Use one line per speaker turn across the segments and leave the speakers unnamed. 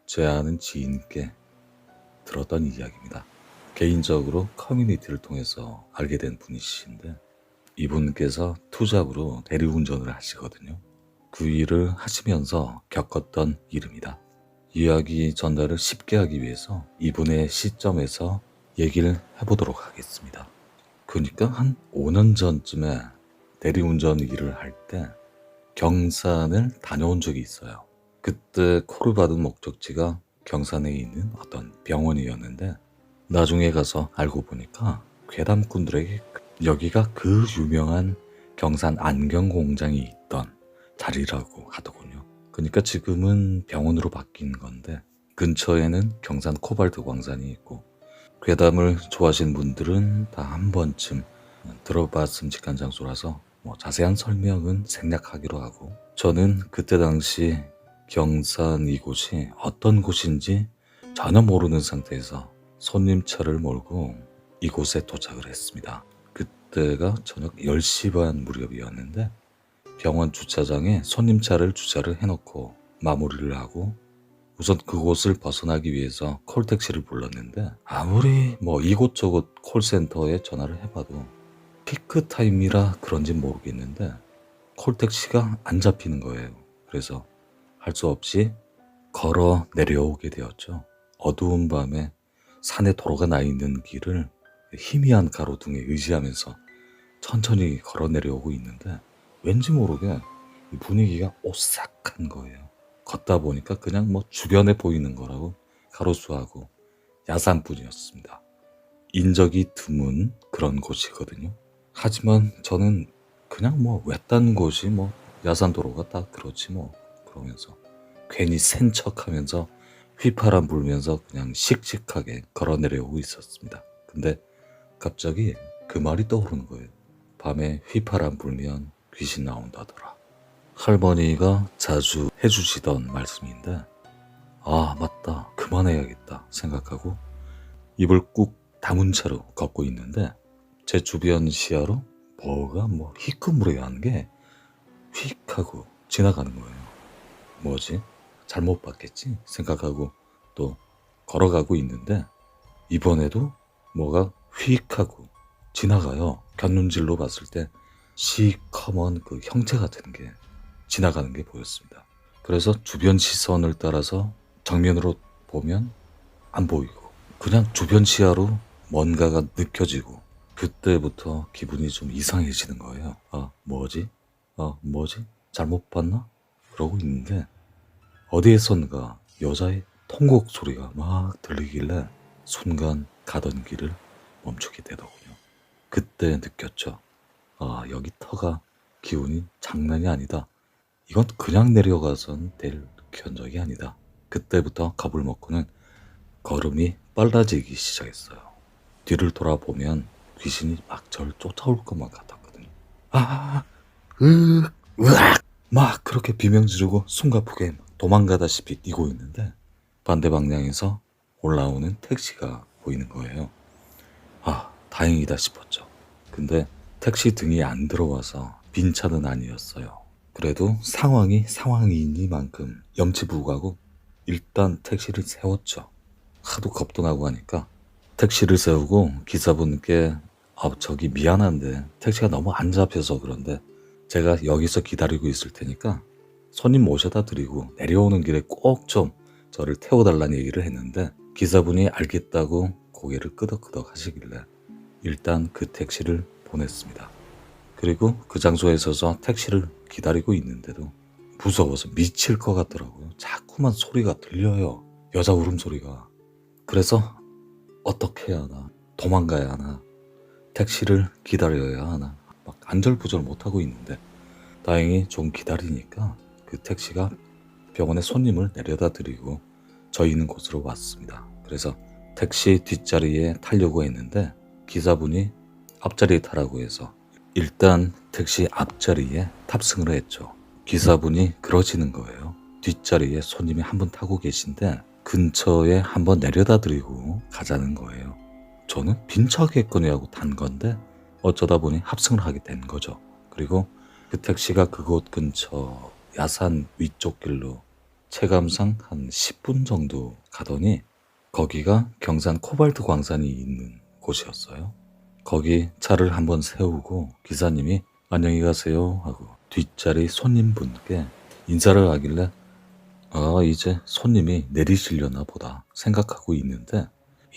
제 아는 지인께 들었던 이야기입니다. 개인적으로 커뮤니티를 통해서 알게 된 분이신데 이분께서 투잡으로 대리운전을 하시거든요. 그 일을 하시면서 겪었던 일입니다. 이야기 전달을 쉽게 하기 위해서 이분의 시점에서 얘기를 해보도록 하겠습니다. 그러니까 한 5년 전쯤에 대리운전 일을 할 때 경산을 다녀온 적이 있어요. 그때 콜을 받은 목적지가 경산에 있는 어떤 병원이었는데 나중에 가서 알고 보니까 괴담꾼들에게 여기가 그 유명한 경산 안경 공장이 있던 자리라고 하더군요. 그러니까 지금은 병원으로 바뀐 건데 근처에는 경산 코발트 광산이 있고 괴담을 좋아하시는 분들은 다 한 번쯤 들어봤음직한 장소라서 자세한 설명은 생략하기로 하고 저는 그때 당시 경산 이곳이 어떤 곳인지 전혀 모르는 상태에서 손님차를 몰고 이곳에 도착을 했습니다. 그때가 저녁 10시 반 무렵이었는데 병원 주차장에 손님차를 주차를 해놓고 마무리를 하고 우선 그곳을 벗어나기 위해서 콜택시를 불렀는데 아무리 이곳저곳 콜센터에 전화를 해봐도 피크타임이라 그런지 모르겠는데 콜택시가 안 잡히는 거예요. 그래서 할 수 없이 걸어 내려오게 되었죠. 어두운 밤에 산에 도로가 나 있는 길을 희미한 가로등에 의지하면서 천천히 걸어 내려오고 있는데 왠지 모르게 이 분위기가 오싹한 거예요. 걷다 보니까 그냥 주변에 보이는 거라고 가로수하고 야산뿐이었습니다. 인적이 드문 그런 곳이거든요. 하지만 저는 그냥 외딴 곳이 야산도로가 딱 그렇지 그러면서 괜히 센 척하면서 휘파람 불면서 그냥 씩씩하게 걸어 내려오고 있었습니다. 근데 갑자기 그 말이 떠오르는 거예요. 밤에 휘파람 불면 귀신 나온다더라. 할머니가 자주 해주시던 말씀인데 아 맞다 그만해야겠다 생각하고 입을 꾹 다문 채로 걷고 있는데 제 주변 시야로 뭐가 희끄무레한 게 휙 하고 지나가는 거예요. 뭐지? 잘못 봤겠지? 생각하고 또 걸어가고 있는데 이번에도 뭐가 휙 하고 지나가요. 곁눈질로 봤을 때 시커먼 그 형체 같은 게 지나가는 게 보였습니다. 그래서 주변 시선을 따라서 정면으로 보면 안 보이고 그냥 주변 시야로 뭔가가 느껴지고 그때부터 기분이 좀 이상해지는 거예요. 뭐지? 잘못 봤나? 그러고 있는데 어디에선가 여자의 통곡 소리가 막 들리길래 순간 가던 길을 멈추게 되더군요. 그때 느꼈죠. 여기 터가 기운이 장난이 아니다. 이건 그냥 내려가선 될 견적이 아니다. 그때부터 겁을 먹고는 걸음이 빨라지기 시작했어요. 뒤를 돌아보면 귀신이 막 저를 쫓아올 것만 같았거든요. 으악! 막 그렇게 비명 지르고 숨가쁘게 도망가다시피 뛰고 있는데 반대 방향에서 올라오는 택시가 보이는 거예요. 다행이다 싶었죠. 근데 택시 등이 안 들어와서 빈 차는 아니었어요. 그래도 상황이니만큼 염치부구하고 일단 택시를 세웠죠. 하도 겁도 나고 하니까 택시를 세우고 기사분께 저기 미안한데 택시가 너무 안 잡혀서 그런데 제가 여기서 기다리고 있을 테니까 손님 모셔다 드리고 내려오는 길에 꼭 좀 저를 태워달라는 얘기를 했는데 기사분이 알겠다고 고개를 끄덕끄덕 하시길래 일단 그 택시를 보냈습니다. 그리고 그 장소에 서서 택시를 기다리고 있는데도 무서워서 미칠 것 같더라고요. 자꾸만 소리가 들려요. 여자 울음소리가. 그래서 어떻게 해야 하나, 도망가야 하나, 택시를 기다려야 하나 막 안절부절 못하고 있는데 다행히 좀 기다리니까 그 택시가 병원에 손님을 내려다 드리고 저 있는 곳으로 왔습니다. 그래서 택시 뒷자리에 타려고 했는데 기사분이 앞자리에 타라고 해서 일단 택시 앞자리에 탑승을 했죠. 기사분이 그러시는 거예요. 뒷자리에 손님이 한 분 타고 계신데 근처에 한번 내려다 드리고 가자는 거예요. 저는 빈차겠거니 하고 탄 건데 어쩌다 보니 합승을 하게 된 거죠. 그리고 그 택시가 그곳 근처 야산 위쪽 길로 체감상 한 10분 정도 가더니 거기가 경산 코발트 광산이 있는 곳이었어요. 거기 차를 한번 세우고 기사님이 안녕히 가세요 하고 뒷자리 손님분께 인사를 하길래 이제 손님이 내리시려나 보다 생각하고 있는데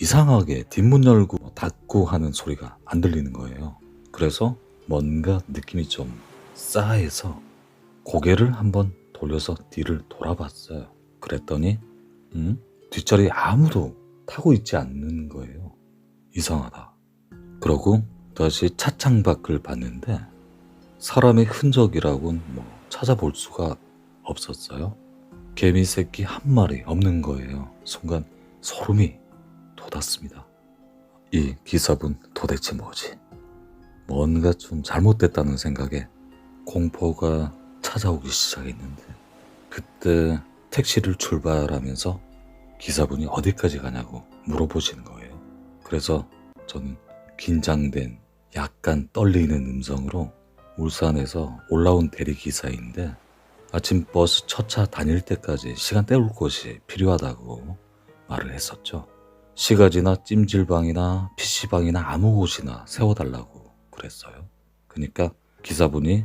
이상하게 뒷문 열고 닫고 하는 소리가 안 들리는 거예요. 그래서 뭔가 느낌이 좀 싸해서 고개를 한번 돌려서 뒤를 돌아봤어요. 그랬더니 뒷자리에 아무도 타고 있지 않는 거예요. 이상하다. 그러고 다시 차창 밖을 봤는데 사람의 흔적이라고는 찾아볼 수가 없었어요. 개미 새끼 한 마리 없는 거예요. 순간 소름이 돋았습니다. 이 기사분 도대체 뭐지? 뭔가 좀 잘못됐다는 생각에 공포가 찾아오기 시작했는데 그때 택시를 출발하면서 기사분이 어디까지 가냐고 물어보시는 거예요. 그래서 저는 긴장된 약간 떨리는 음성으로 울산에서 올라온 대리기사인데 아침 버스 첫 차 다닐 때까지 시간 때울 곳이 필요하다고 말을 했었죠. 시가지나 찜질방이나 PC방이나 아무 곳이나 세워달라고 그랬어요. 그러니까 기사분이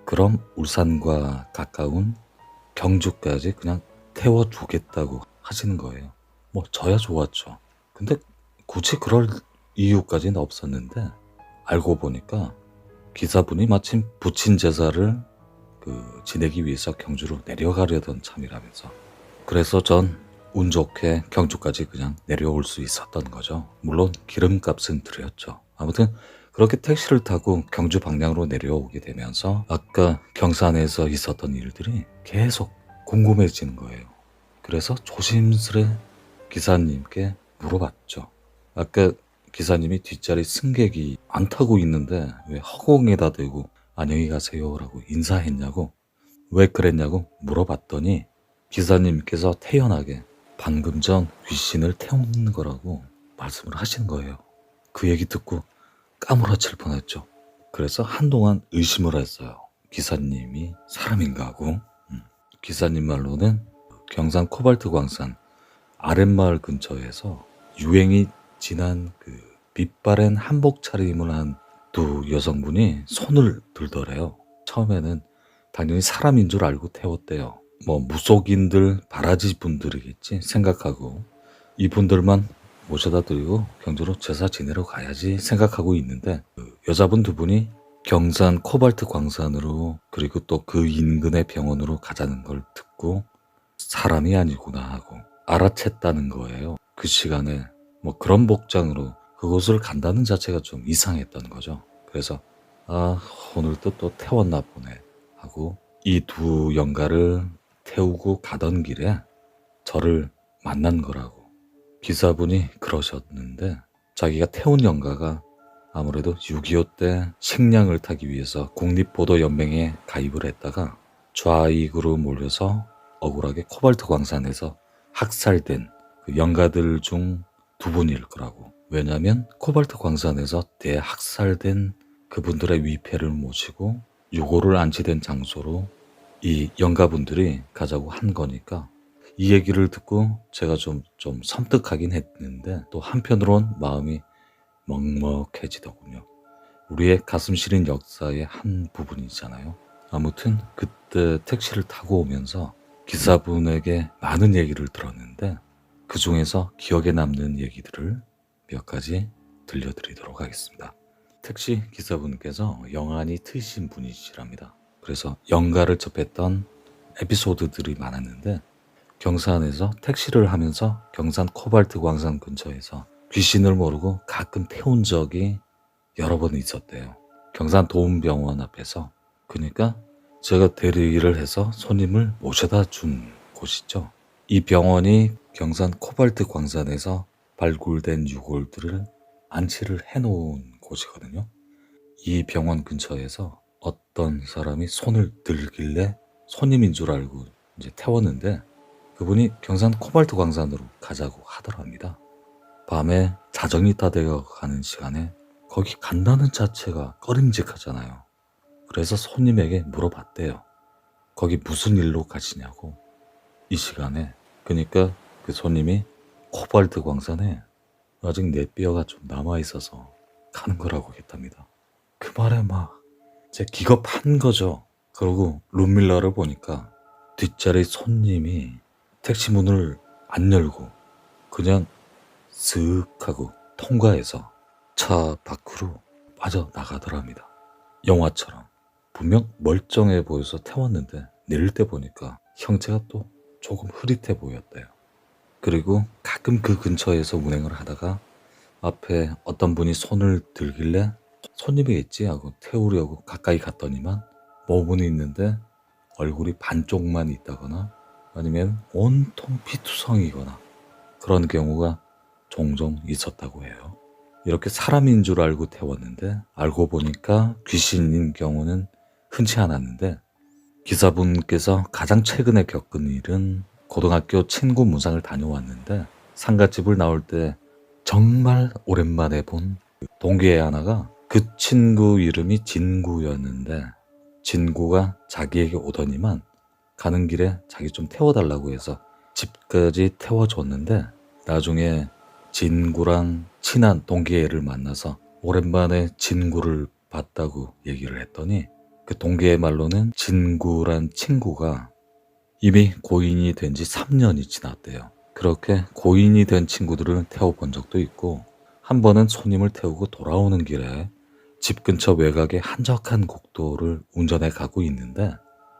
그럼 울산과 가까운 경주까지 그냥 태워주겠다고 하시는 거예요. 저야 좋았죠. 근데 굳이 그럴 이유까지는 없었는데 알고 보니까 기사분이 마침 부친 제사를 지내기 위해서 경주로 내려가려던 참이라면서. 그래서 전 운 좋게 경주까지 그냥 내려올 수 있었던 거죠. 물론 기름값은 들였죠. 아무튼 그렇게 택시를 타고 경주 방향으로 내려오게 되면서 아까 경산에서 있었던 일들이 계속 궁금해지는 거예요. 그래서 조심스레 기사님께 물어봤죠. 아까 기사님이 뒷자리 승객이 안 타고 있는데 왜 허공에다 대고 안녕히 가세요라고 인사했냐고, 왜 그랬냐고 물어봤더니 기사님께서 태연하게 방금 전 귀신을 태우는 거라고 말씀을 하시는 거예요. 그 얘기 듣고 까무러칠 뻔했죠. 그래서 한동안 의심을 했어요. 기사님이 사람인가 하고. 기사님 말로는 경산 코발트 광산 아랫마을 근처에서 유행이 지난 빛바랜 한복 차림을 한 두 여성분이 손을 들더래요. 처음에는 당연히 사람인 줄 알고 태웠대요. 무속인들, 바라지 분들이겠지 생각하고 이분들만 모셔다 드리고 경주로 제사 지내러 가야지 생각하고 있는데 여자분 두 분이 경산 코발트 광산으로 그리고 또 그 인근의 병원으로 가자는 걸 듣고 사람이 아니구나 하고 알아챘다는 거예요. 그 시간에 그런 복장으로 그곳을 간다는 자체가 좀 이상했던 거죠. 그래서 오늘도 또 태웠나 보네 하고 이 두 영가를 태우고 가던 길에 저를 만난 거라고 기사분이 그러셨는데, 자기가 태운 영가가 아무래도 6.25 때 식량을 타기 위해서 국립보도연맹에 가입을 했다가 좌익으로 몰려서 억울하게 코발트 광산에서 학살된 그 영가들 중 두 분일 거라고. 왜냐하면 코발트 광산에서 대학살된 그분들의 위패를 모시고 유골을 안치된 장소로 이 영가분들이 가자고 한 거니까 이 얘기를 듣고 제가 좀 섬뜩하긴 했는데 또 한편으론 마음이 먹먹해지더군요. 우리의 가슴 시린 역사의 한 부분이잖아요. 아무튼 그때 택시를 타고 오면서 기사분에게 많은 얘기를 들었는데 그 중에서 기억에 남는 얘기들을 몇 가지 들려드리도록 하겠습니다. 택시 기사분께서 영안이 트이신 분이시랍니다. 그래서 영가를 접했던 에피소드들이 많았는데 경산에서 택시를 하면서 경산 코발트 광산 근처에서 귀신을 모르고 가끔 태운 적이 여러 번 있었대요. 경산 도움병원 앞에서. 그러니까 제가 대리를 해서 손님을 모셔다 준 곳이죠. 이 병원이 경산 코발트 광산에서 발굴된 유골들을 안치를 해놓은 곳이거든요. 이 병원 근처에서 어떤 사람이 손을 들길래 손님인 줄 알고 이제 태웠는데 그분이 경산 코발트 광산으로 가자고 하더랍니다. 밤에 자정이 다 되어 가는 시간에 거기 간다는 자체가 꺼림직하잖아요. 그래서 손님에게 물어봤대요. 거기 무슨 일로 가시냐고. 이 시간에. 그러니까 그 손님이 코발트 광산에 아직 내 뼈가 좀 남아있어서 가는 거라고 했답니다. 그 말에 막 제 기겁한 거죠. 그러고 룸밀러를 보니까 뒷자리 손님이 택시 문을 안 열고 그냥 쓱 하고 통과해서 차 밖으로 빠져나가더랍니다. 영화처럼. 분명 멀쩡해 보여서 태웠는데 내릴 때 보니까 형체가 또 조금 흐릿해 보였대요. 그리고 가끔 그 근처에서 운행을 하다가 앞에 어떤 분이 손을 들길래 손님이겠지 하고 태우려고 가까이 갔더니만 몸은 있는데 얼굴이 반쪽만 있다거나 아니면 온통 피투성이거나 그런 경우가 종종 있었다고 해요. 이렇게 사람인 줄 알고 태웠는데 알고 보니까 귀신인 경우는 흔치 않았는데 기사분께서 가장 최근에 겪은 일은 고등학교 친구 무상을 다녀왔는데 상가집을 나올 때 정말 오랜만에 본 동기애 하나가 그 친구 이름이 진구였는데 진구가 자기에게 오더니만 가는 길에 자기 좀 태워달라고 해서 집까지 태워줬는데 나중에 진구랑 친한 동기애를 만나서 오랜만에 진구를 봤다고 얘기를 했더니 그 동기애 말로는 진구란 친구가 이미 고인이 된 지 3년이 지났대요. 그렇게 고인이 된 친구들을 태워본 적도 있고 한 번은 손님을 태우고 돌아오는 길에 집 근처 외곽의 한적한 국도를 운전해 가고 있는데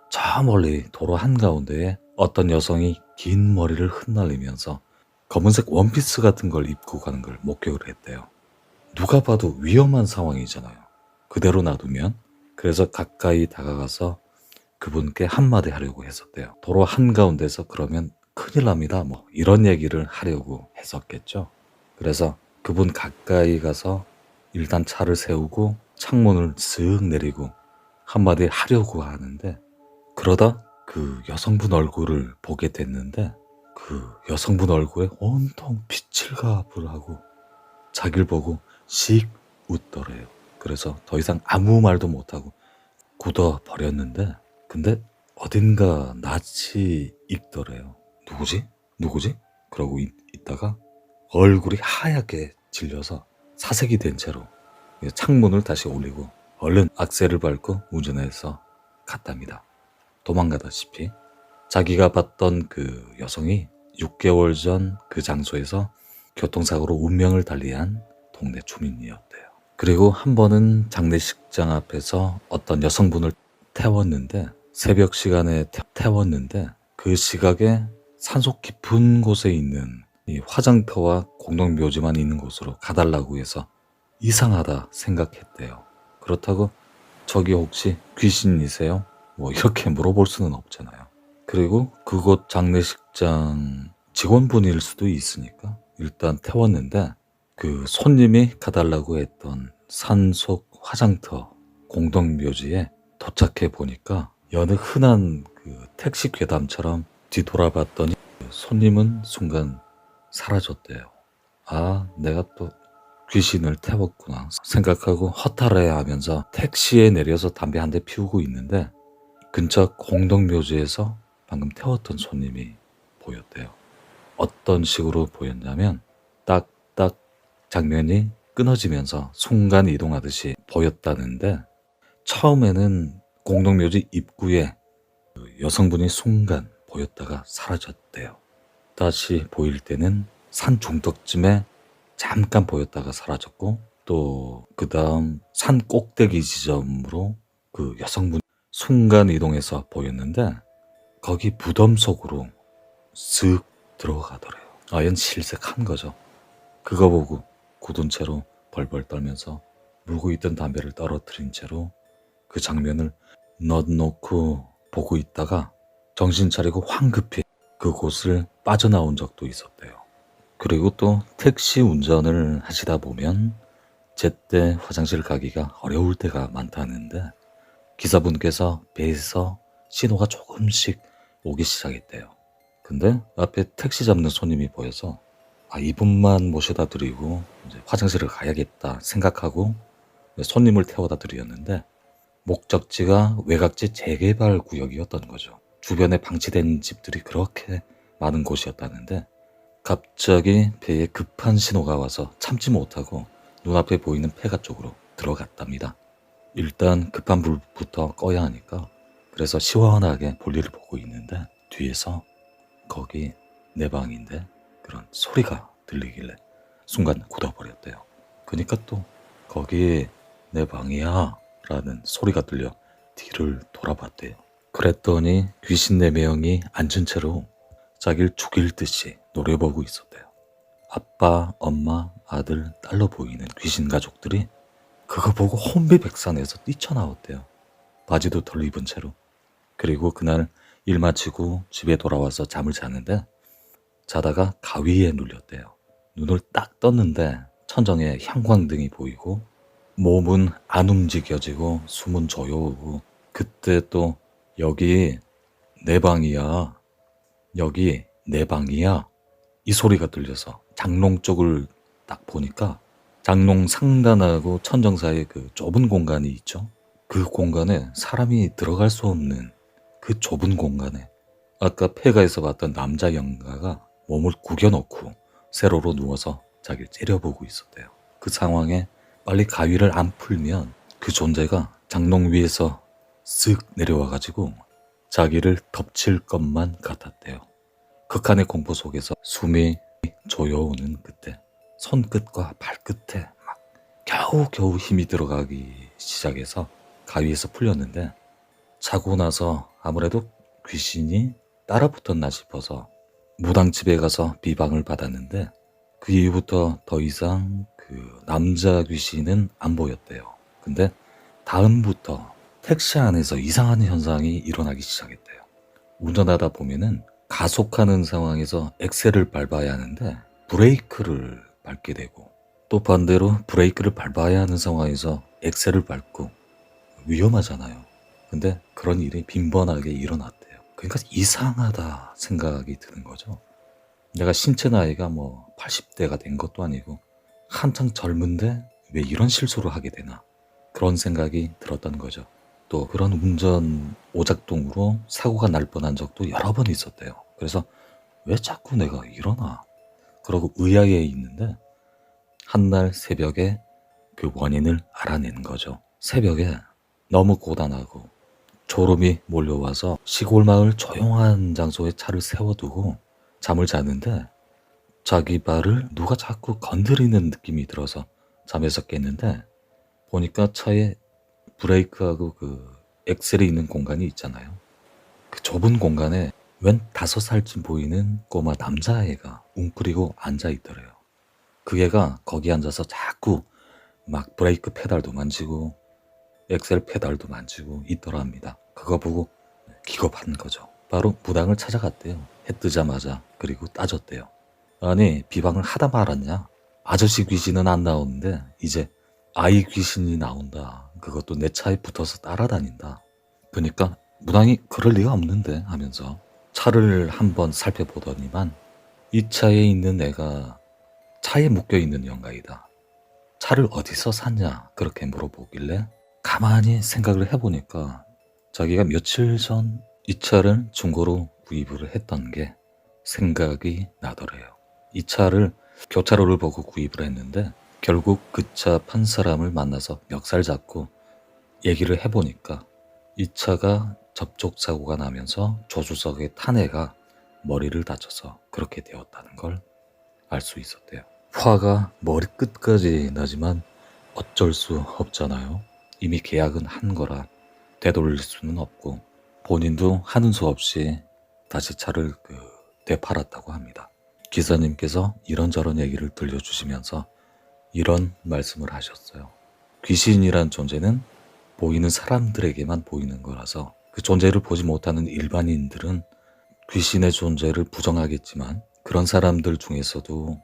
저 멀리 도로 한가운데에 어떤 여성이 긴 머리를 흩날리면서 검은색 원피스 같은 걸 입고 가는 걸 목격을 했대요. 누가 봐도 위험한 상황이잖아요. 그대로 놔두면. 그래서 가까이 다가가서 그분께 한마디 하려고 했었대요. 도로 한가운데서 그러면 큰일 납니다. 뭐 이런 얘기를 하려고 했었겠죠. 그래서 그분 가까이 가서 일단 차를 세우고 창문을 쓱 내리고 한마디 하려고 하는데 그러다 그 여성분 얼굴을 보게 됐는데 그 여성분 얼굴에 온통 피칠갑을 하고 자기를 보고 씩 웃더래요. 그래서 더 이상 아무 말도 못하고 굳어버렸는데 근데 어딘가 낯이 익더래요. 누구지? 누구지? 그러고 있다가 얼굴이 하얗게 질려서 사색이 된 채로 창문을 다시 올리고 얼른 악셀을 밟고 운전해서 갔답니다. 도망가다시피 자기가 봤던 그 여성이 6개월 전 그 장소에서 교통사고로 운명을 달리한 동네 주민이었대요. 그리고 한 번은 장례식장 앞에서 어떤 여성분을 태웠는데 새벽 시간에 태웠는데 그 시각에 산속 깊은 곳에 있는 이 화장터와 공동묘지만 있는 곳으로 가달라고 해서 이상하다 생각했대요. 그렇다고 저기 혹시 귀신이세요? 뭐 이렇게 물어볼 수는 없잖아요. 그리고 그곳 장례식장 직원분일 수도 있으니까 일단 태웠는데 그 손님이 가달라고 했던 산속 화장터 공동묘지에 도착해 보니까 여느 흔한 그 택시 괴담처럼 뒤돌아봤더니 손님은 순간 사라졌대요. 아, 내가 또 귀신을 태웠구나 생각하고 허탈해하면서 택시에 내려서 담배 한 대 피우고 있는데 근처 공동묘지에서 방금 태웠던 손님이 보였대요. 어떤 식으로 보였냐면 딱딱 장면이 끊어지면서 순간 이동하듯이 보였다는데 처음에는 공동묘지 입구에 여성분이 순간 보였다가 사라졌대요. 다시 보일 때는 산 중턱쯤에 잠깐 보였다가 사라졌고 또 그 다음 산 꼭대기 지점으로 그 여성분이 순간 이동해서 보였는데 거기 무덤 속으로 쓱 들어가더래요. 아연 실색한 거죠. 그거 보고 굳은 채로 벌벌 떨면서 물고 있던 담배를 떨어뜨린 채로 그 장면을 넛놓고 보고 있다가 정신 차리고 황급히 그곳을 빠져나온 적도 있었대요. 그리고 또 택시 운전을 하시다 보면 제때 화장실 가기가 어려울 때가 많다는데 기사분께서 배에서 신호가 조금씩 오기 시작했대요. 근데 앞에 택시 잡는 손님이 보여서 아, 이분만 모셔다 드리고 이제 화장실을 가야겠다 생각하고 손님을 태워다 드렸는데 목적지가 외곽지 재개발 구역이었던 거죠. 주변에 방치된 집들이 그렇게 많은 곳이었다는데 갑자기 배에 급한 신호가 와서 참지 못하고 눈앞에 보이는 폐가 쪽으로 들어갔답니다. 일단 급한 불부터 꺼야 하니까 그래서 시원하게 볼일을 보고 있는데 뒤에서 거기 내 방인데 그런 소리가 들리길래 순간 굳어버렸대요. 그러니까 또 거기 내 방이야 라는 소리가 들려 뒤를 돌아봤대요. 그랬더니 귀신 4명이 앉은 채로 자기를 죽일 듯이 노려보고 있었대요. 아빠, 엄마, 아들, 딸로 보이는 귀신 가족들이 그거 보고 혼비백산해서 뛰쳐나왔대요. 바지도 덜 입은 채로. 그리고 그날 일 마치고 집에 돌아와서 잠을 자는데 자다가 가위에 눌렸대요. 눈을 딱 떴는데 천정에 형광등이 보이고 몸은 안 움직여지고 숨은 조여오고 그때 또 여기 내 방이야. 여기 내 방이야. 이 소리가 들려서 장롱 쪽을 딱 보니까 장롱 상단하고 천정 사이에 그 좁은 공간이 있죠. 그 공간에 사람이 들어갈 수 없는 그 좁은 공간에 아까 폐가에서 봤던 남자 영가가 몸을 구겨놓고 세로로 누워서 자기를 째려보고 있었대요. 그 상황에 빨리 가위를 안 풀면 그 존재가 장롱 위에서 쓱 내려와가지고 자기를 덮칠 것만 같았대요. 극한의 공포 속에서 숨이 조여오는 그때 손끝과 발끝에 막 겨우겨우 힘이 들어가기 시작해서 가위에서 풀렸는데 자고 나서 아무래도 귀신이 따라붙었나 싶어서 무당집에 가서 비방을 받았는데 그 이후부터 더 이상 그 남자 귀신은 안 보였대요. 근데 다음부터 택시 안에서 이상한 현상이 일어나기 시작했대요. 운전하다 보면은 가속하는 상황에서 엑셀을 밟아야 하는데 브레이크를 밟게 되고 또 반대로 브레이크를 밟아야 하는 상황에서 엑셀을 밟고 위험하잖아요. 근데 그런 일이 빈번하게 일어났대요. 그러니까 이상하다 생각이 드는 거죠. 내가 신체 나이가 뭐 80대가 된 것도 아니고 한창 젊은데 왜 이런 실수를 하게 되나 그런 생각이 들었던 거죠. 또 그런 운전 오작동으로 사고가 날 뻔한 적도 여러 번 있었대요. 그래서 왜 자꾸 내가 이러나 그러고 의아해 있는데 한날 새벽에 그 원인을 알아낸 거죠. 새벽에 너무 고단하고 졸음이 몰려와서 시골 마을 조용한 장소에 차를 세워두고 잠을 자는데 자기 발을 누가 자꾸 건드리는 느낌이 들어서 잠에서 깼는데 보니까 차에 브레이크하고 그 엑셀이 있는 공간이 있잖아요. 그 좁은 공간에 웬 5살쯤 보이는 꼬마 남자애가 웅크리고 앉아있더래요. 그 애가 거기 앉아서 자꾸 막 브레이크 페달도 만지고 엑셀 페달도 만지고 있더랍니다. 그거 보고 기겁한 거죠. 바로 무당을 찾아갔대요. 해 뜨자마자. 그리고 따졌대요. 아니 비방을 하다 말았냐? 아저씨 귀신은 안 나오는데 이제 아이 귀신이 나온다. 그것도 내 차에 붙어서 따라다닌다. 그러니까 무당이 그럴 리가 없는데 하면서 차를 한번 살펴보더니만 이 차에 있는 애가 차에 묶여있는 영가이다. 차를 어디서 샀냐 그렇게 물어보길래 가만히 생각을 해보니까 자기가 며칠 전 이 차를 중고로 구입을 했던 게 생각이 나더래요. 이 차를 교차로를 보고 구입을 했는데 결국 그 차 판 사람을 만나서 멱살 잡고 얘기를 해보니까 이 차가 접촉사고가 나면서 조수석에 탄 애가 머리를 다쳐서 그렇게 되었다는 걸 알 수 있었대요. 화가 머리끝까지 나지만 어쩔 수 없잖아요. 이미 계약은 한 거라 되돌릴 수는 없고 본인도 하는 수 없이 다시 차를 되팔았다고 합니다. 기사님께서 이런저런 얘기를 들려주시면서 이런 말씀을 하셨어요. 귀신이란 존재는 보이는 사람들에게만 보이는 거라서 그 존재를 보지 못하는 일반인들은 귀신의 존재를 부정하겠지만 그런 사람들 중에서도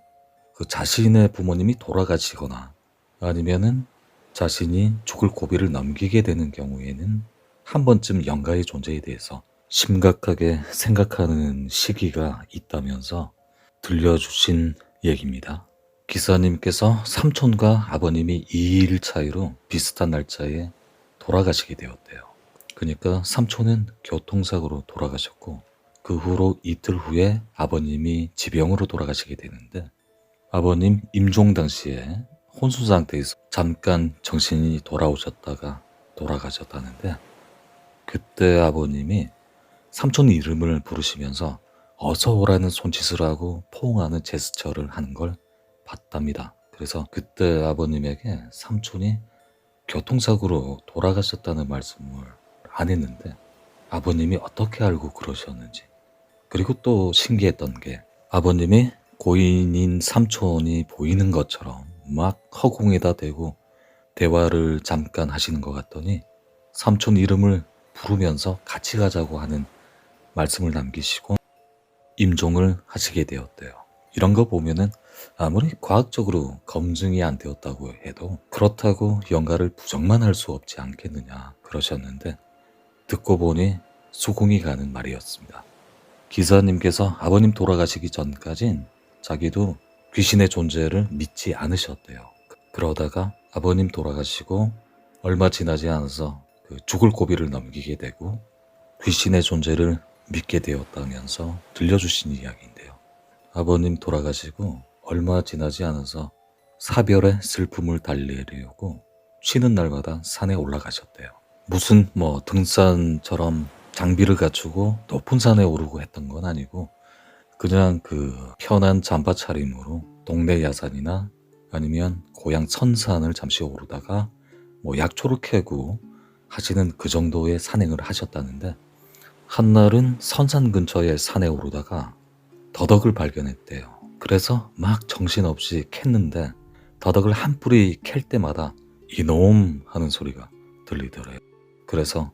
그 자신의 부모님이 돌아가시거나 아니면은 자신이 죽을 고비를 넘기게 되는 경우에는 한 번쯤 영가의 존재에 대해서 심각하게 생각하는 시기가 있다면서 들려주신 얘기입니다. 기사님께서 삼촌과 아버님이 2일 차이로 비슷한 날짜에 돌아가시게 되었대요. 그러니까 삼촌은 교통사고로 돌아가셨고 그 후로 이틀 후에 아버님이 지병으로 돌아가시게 되는데 아버님 임종 당시에 혼수 상태에서 잠깐 정신이 돌아오셨다가 돌아가셨다는데 그때 아버님이 삼촌 이름을 부르시면서 어서 오라는 손짓을 하고 포옹하는 제스처를 하는 걸 봤답니다. 그래서 그때 아버님에게 삼촌이 교통사고로 돌아가셨다는 말씀을 안 했는데 아버님이 어떻게 알고 그러셨는지 그리고 또 신기했던 게 아버님이 고인인 삼촌이 보이는 것처럼 막 허공에다 대고 대화를 잠깐 하시는 것 같더니 삼촌 이름을 부르면서 같이 가자고 하는 말씀을 남기시고 임종을 하시게 되었대요. 이런 거 보면은 아무리 과학적으로 검증이 안 되었다고 해도 그렇다고 영가를 부정만 할 수 없지 않겠느냐 그러셨는데 듣고 보니 수긍이 가는 말이었습니다. 기사님께서 아버님 돌아가시기 전까진 자기도 귀신의 존재를 믿지 않으셨대요. 그러다가 아버님 돌아가시고 얼마 지나지 않아서 죽을 고비를 넘기게 되고 귀신의 존재를 믿게 되었다면서 들려주신 이야기인데요. 아버님 돌아가시고 얼마 지나지 않아서 사별의 슬픔을 달래려고 쉬는 날마다 산에 올라가셨대요. 무슨 등산처럼 장비를 갖추고 높은 산에 오르고 했던 건 아니고 그냥 편한 잠바 차림으로 동네 야산이나 아니면 고향 선산을 잠시 오르다가 약초를 캐고 하시는 그 정도의 산행을 하셨다는데 한날은 선산 근처의 산에 오르다가 더덕을 발견했대요. 그래서 막 정신없이 캤는데 더덕을 한 뿌리 캘 때마다 이놈 하는 소리가 들리더래요. 그래서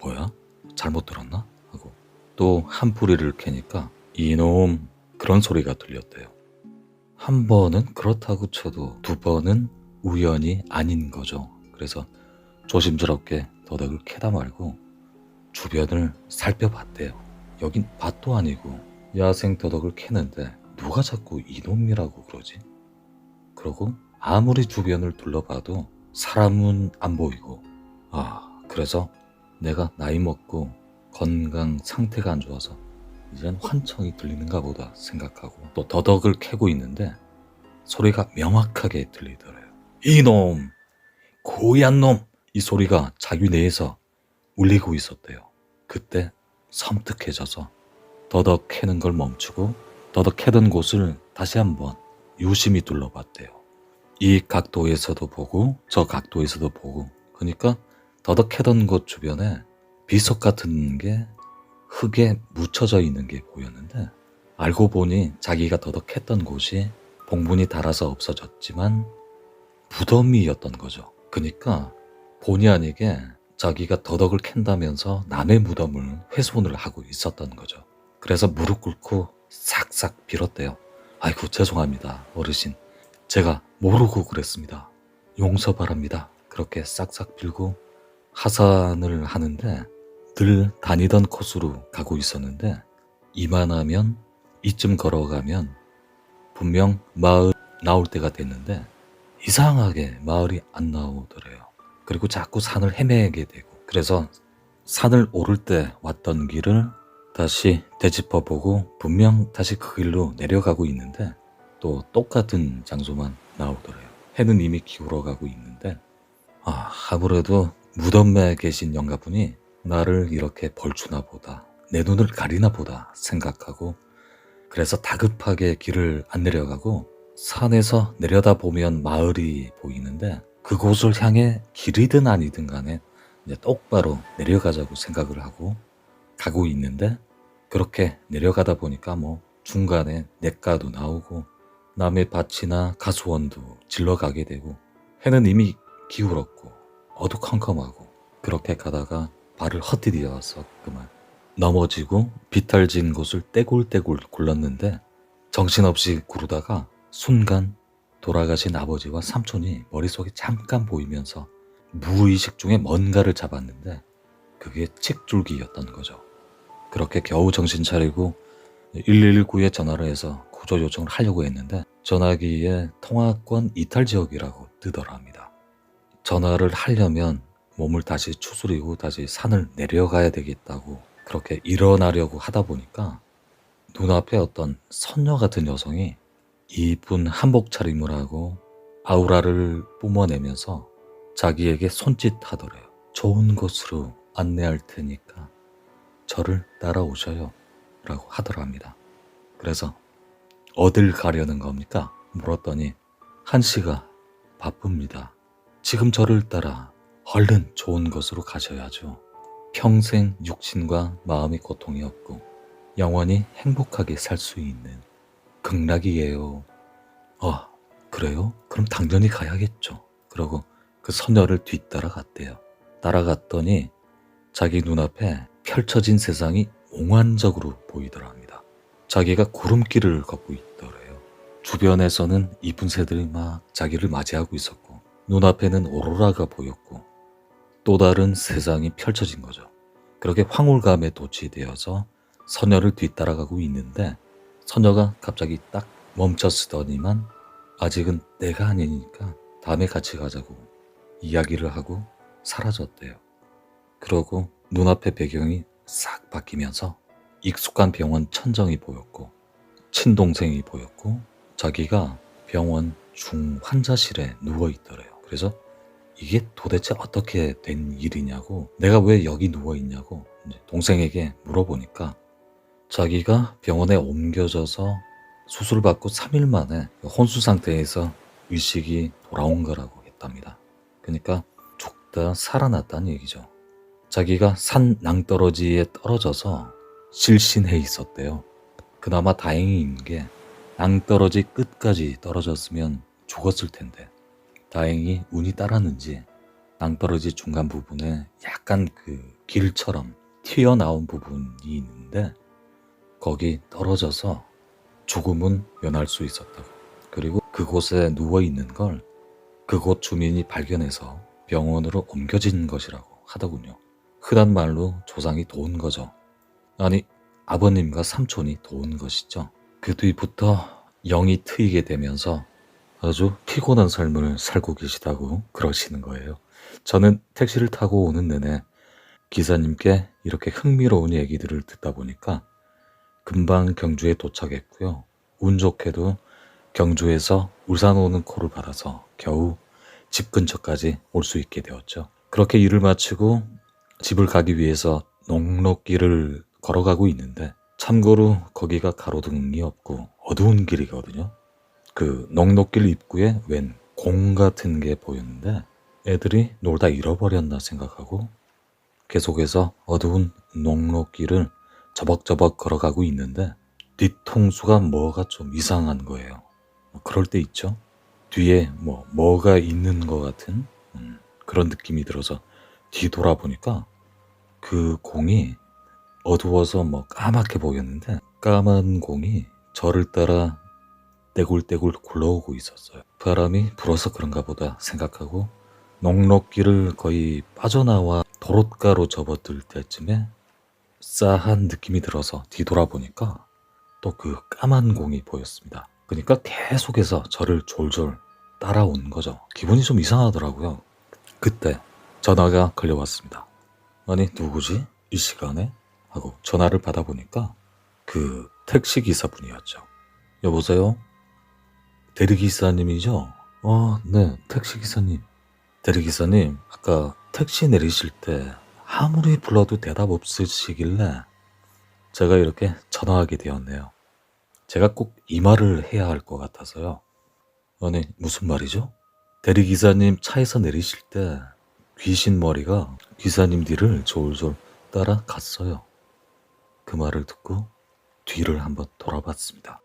뭐야? 잘못 들었나? 하고 또 한 뿌리를 캐니까 이놈 그런 소리가 들렸대요. 한 번은 그렇다고 쳐도 두 번은 우연이 아닌 거죠. 그래서 조심스럽게 더덕을 캐다 말고 주변을 살펴봤대요. 여긴 밭도 아니고 야생 더덕을 캐는데 누가 자꾸 이놈이라고 그러지? 그러고 아무리 주변을 둘러봐도 사람은 안 보이고 그래서 내가 나이 먹고 건강 상태가 안 좋아서 이젠 환청이 들리는가 보다 생각하고 또 더덕을 캐고 있는데 소리가 명확하게 들리더래요. 이놈! 고얀 놈! 이 소리가 자기 뇌에서 울리고 있었대요. 그때 섬뜩해져서 더덕 캐는 걸 멈추고 더덕 캐던 곳을 다시 한번 유심히 둘러봤대요. 이 각도에서도 보고 저 각도에서도 보고 그러니까 더덕 캐던 곳 주변에 비석 같은 게 흙에 묻혀져 있는 게 보였는데 알고 보니 자기가 더덕 캐던 곳이 봉분이 닳아서 없어졌지만 무덤이었던 거죠. 그러니까 본의 아니게 자기가 더덕을 캔다면서 남의 무덤을 훼손을 하고 있었던 거죠. 그래서 무릎 꿇고 싹싹 빌었대요. 아이고 죄송합니다 어르신, 제가 모르고 그랬습니다. 용서 바랍니다. 그렇게 싹싹 빌고 하산을 하는데 늘 다니던 코스로 가고 있었는데 이만하면 이쯤 걸어가면 분명 마을 나올 때가 됐는데 이상하게 마을이 안 나오더래요. 그리고 자꾸 산을 헤매게 되고 그래서 산을 오를 때 왔던 길을 다시 되짚어보고 분명 다시 그 길로 내려가고 있는데 또 똑같은 장소만 나오더래요. 해는 이미 기울어가고 있는데 아무래도 무덤에 계신 영가분이 나를 이렇게 벌추나 보다 내 눈을 가리나 보다 생각하고 그래서 다급하게 길을 안 내려가고 산에서 내려다보면 마을이 보이는데 그곳을 향해 길이든 아니든 간에 이제 똑바로 내려가자고 생각을 하고 가고 있는데 그렇게 내려가다 보니까 중간에 냇가도 나오고 남의 밭이나 가수원도 질러가게 되고 해는 이미 기울었고 어두컴컴하고 그렇게 가다가 발을 헛디뎌서 그만 넘어지고 비탈진 곳을 떼굴떼굴 굴렀는데 정신없이 구르다가 순간 돌아가신 아버지와 삼촌이 머릿속에 잠깐 보이면서 무의식 중에 뭔가를 잡았는데 그게 칡줄기였던 거죠. 그렇게 겨우 정신 차리고 119에 전화를 해서 구조 요청을 하려고 했는데 전화기에 통화권 이탈 지역이라고 뜨더랍니다. 전화를 하려면 몸을 다시 추스리고 다시 산을 내려가야 되겠다고 그렇게 일어나려고 하다 보니까 눈앞에 어떤 선녀 같은 여성이 이쁜 한복 차림을 하고 아우라를 뿜어내면서 자기에게 손짓하더래요. 좋은 곳으로 안내할 테니까 저를 따라오셔요 라고 하더랍니다. 그래서 어딜 가려는 겁니까? 물었더니 한씨가 바쁩니다. 지금 저를 따라 얼른 좋은 곳으로 가셔야죠. 평생 육신과 마음의 고통이 없고 영원히 행복하게 살 수 있는 극락이에요. 그래요? 그럼 당연히 가야겠죠. 그러고 그 선녀를 뒤따라 갔대요. 따라갔더니 자기 눈앞에 펼쳐진 세상이 몽환적으로 보이더랍니다. 자기가 구름길을 걷고 있더래요. 주변에서는 이쁜 새들이 막 자기를 맞이하고 있었고 눈앞에는 오로라가 보였고 또 다른 세상이 펼쳐진 거죠. 그렇게 황홀감에 도취되어서 선녀를 뒤따라가고 있는데 선녀가 갑자기 딱 멈췄으더니만 아직은 내가 아니니까 다음에 같이 가자고 이야기를 하고 사라졌대요. 그러고 눈앞의 배경이 싹 바뀌면서 익숙한 병원 천정이 보였고 친동생이 보였고 자기가 병원 중환자실에 누워있더래요. 그래서 이게 도대체 어떻게 된 일이냐고 내가 왜 여기 누워있냐고 동생에게 물어보니까 자기가 병원에 옮겨져서 수술받고 3일 만에 혼수 상태에서 의식이 돌아온 거라고 했답니다. 그러니까 죽다 살아났다는 얘기죠. 자기가 산 낭떠러지에 떨어져서 실신해 있었대요. 그나마 다행인 게 낭떠러지 끝까지 떨어졌으면 죽었을 텐데 다행히 운이 따랐는지 낭떠러지 중간 부분에 약간 그 길처럼 튀어나온 부분이 있는데 거기 떨어져서 죽음은 면할 수 있었다고. 그리고 그곳에 누워있는 걸 그곳 주민이 발견해서 병원으로 옮겨진 것이라고 하더군요. 흔한 말로 조상이 도운 거죠. 아니 아버님과 삼촌이 도운 것이죠. 그 뒤부터 영이 트이게 되면서 아주 피곤한 삶을 살고 계시다고 그러시는 거예요. 저는 택시를 타고 오는 내내 기사님께 이렇게 흥미로운 얘기들을 듣다 보니까 금방 경주에 도착했고요. 운 좋게도 경주에서 울산 오는 콜을 받아서 겨우 집 근처까지 올 수 있게 되었죠. 그렇게 일을 마치고 집을 가기 위해서 농로길을 걸어가고 있는데 참고로 거기가 가로등이 없고 어두운 길이거든요. 그 농로길 입구에 웬 공 같은 게 보였는데 애들이 놀다 잃어버렸나 생각하고 계속해서 어두운 농로길을 저벅저벅 걸어가고 있는데 뒤통수가 뭐가 좀 이상한 거예요. 그럴 때 있죠. 뒤에 뭐가 있는 것 같은 그런 느낌이 들어서 뒤돌아보니까 그 공이 어두워서 까맣게 보였는데 까만 공이 저를 따라 떼굴떼굴 굴러오고 있었어요. 바람이 불어서 그런가 보다 생각하고 농로길을 거의 빠져나와 도롯가로 접어들 때쯤에 싸한 느낌이 들어서 뒤돌아보니까 또 그 까만 공이 보였습니다. 그러니까 계속해서 저를 졸졸 따라온 거죠. 기분이 좀 이상하더라고요. 그때 전화가 걸려왔습니다. 아니 누구지? 이 시간에? 하고 전화를 받아보니까 그 택시기사분이었죠. 여보세요? 대리기사님이죠? 네, 택시기사님. 대리기사님, 아까 택시 내리실 때 아무리 불러도 대답 없으시길래 제가 이렇게 전화하게 되었네요. 제가 꼭 이 말을 해야 할 것 같아서요. 아니, 무슨 말이죠? 대리기사님 차에서 내리실 때 귀신 머리가 기사님 뒤를 졸졸 따라갔어요. 그 말을 듣고 뒤를 한번 돌아봤습니다.